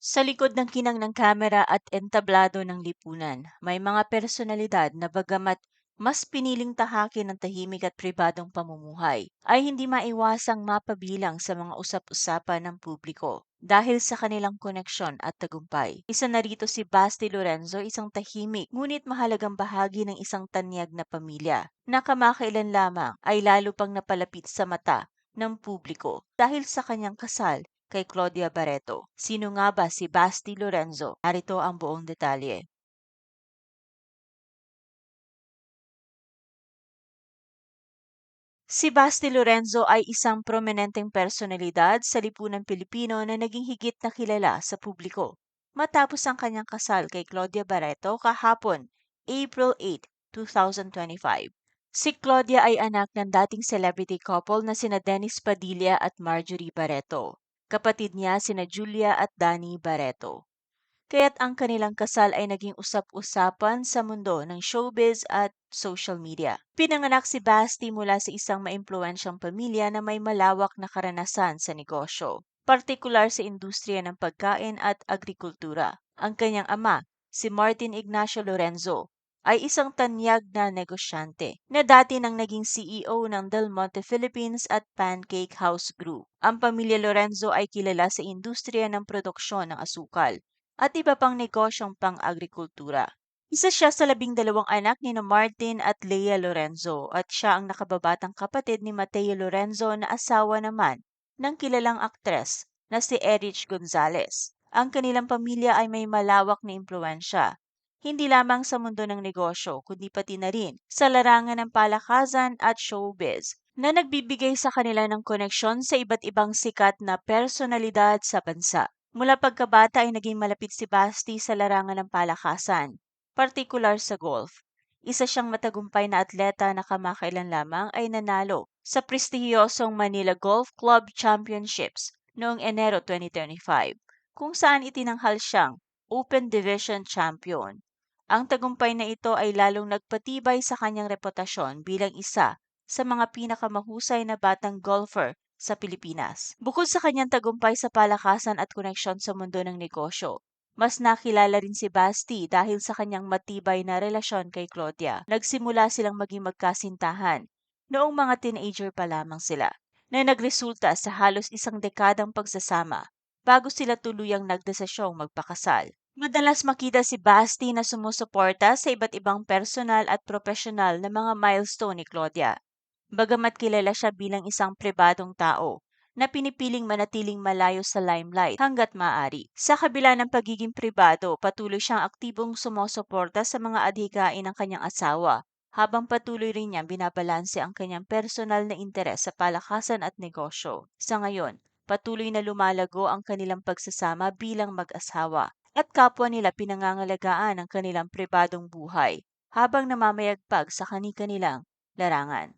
Sa likod ng kinang ng kamera at entablado ng lipunan, may mga personalidad na bagamat mas piniling tahakin ng tahimik at pribadong pamumuhay, ay hindi maiwasang mapabilang sa mga usap-usapan ng publiko dahil sa kanilang koneksyon at tagumpay. Isa na rito si Basti Lorenzo, isang tahimik ngunit mahalagang bahagi ng isang tanyag na pamilya na kamakailan lamang ay lalo pang napalapit sa mata ng publiko dahil sa kanyang kasal kay Claudia Barreto. Sino nga ba si Basti Lorenzo? Narito ang buong detalye. Si Basti Lorenzo ay isang prominenteng personalidad sa lipunan Pilipino na naging higit na kilala sa publiko matapos ang kanyang kasal kay Claudia Barreto kahapon, April 8, 2025. Si Claudia ay anak ng dating celebrity couple na sina Dennis Padilla at Marjorie Barreto. Kapatid niya sina Julia at Danny Barreto. Kaya't ang kanilang kasal ay naging usap-usapan sa mundo ng showbiz at social media. Pinanganak si Basti mula sa isang maimpluwensyang pamilya na may malawak na karanasan sa negosyo, partikular sa industriya ng pagkain at agrikultura. Ang kanyang ama, si Martin Ignacio Lorenzo, ay isang tanyag na negosyante na dati nang naging CEO ng Del Monte Philippines at Pancake House Group. Ang pamilya Lorenzo ay kilala sa industriya ng produksyon ng asukal at iba pang negosyong pang-agrikultura. Isa siya sa 12 anak ni na Martin at Leia Lorenzo at siya ang nakababatang kapatid ni Mateo Lorenzo na asawa naman ng kilalang aktres na si Erich Gonzalez. Ang kanilang pamilya ay may malawak na impluensya, hindi lamang sa mundo ng negosyo kundi pati na rin sa larangan ng palakasan at showbiz na nagbibigay sa kanila ng koneksyon sa iba't ibang sikat na personalidad sa bansa. Mula pagkabata ay naging malapit si Basti sa larangan ng palakasan, partikular sa golf. Isa siyang matagumpay na atleta na kamakailan lamang ay nanalo sa prestihiyosong Manila Golf Club Championships noong Enero 2025, kung saan itinanghal siyang Open Division Champion. Ang tagumpay na ito ay lalong nagpatibay sa kanyang reputasyon bilang isa sa mga pinakamahusay na batang golfer sa Pilipinas. Bukod sa kanyang tagumpay sa palakasan at koneksyon sa mundo ng negosyo, mas nakilala rin si Basti dahil sa kanyang matibay na relasyon kay Claudia. Nagsimula silang maging magkasintahan noong mga teenager pa lamang sila, na nagresulta sa halos isang dekadang pagsasama bago sila tuluyang nagdesisyong magpakasal. Madalas makita si Basti na sumusuporta sa iba't ibang personal at profesional na mga milestone ni Claudia. Bagamat kilala siya bilang isang pribadong tao na pinipiling manatiling malayo sa limelight hanggat maaari. Sa kabila ng pagiging pribado, patuloy siyang aktibong sumusuporta sa mga adhikain ng kanyang asawa, habang patuloy rin niyang binabalanse ang kanyang personal na interes sa palakasan at negosyo. Sa ngayon, patuloy na lumalago ang kanilang pagsasama bilang mag-asawa at kapwa nila pinangangalagaan ang kanilang pribadong buhay habang namamayagpag sa kani-kanilang larangan.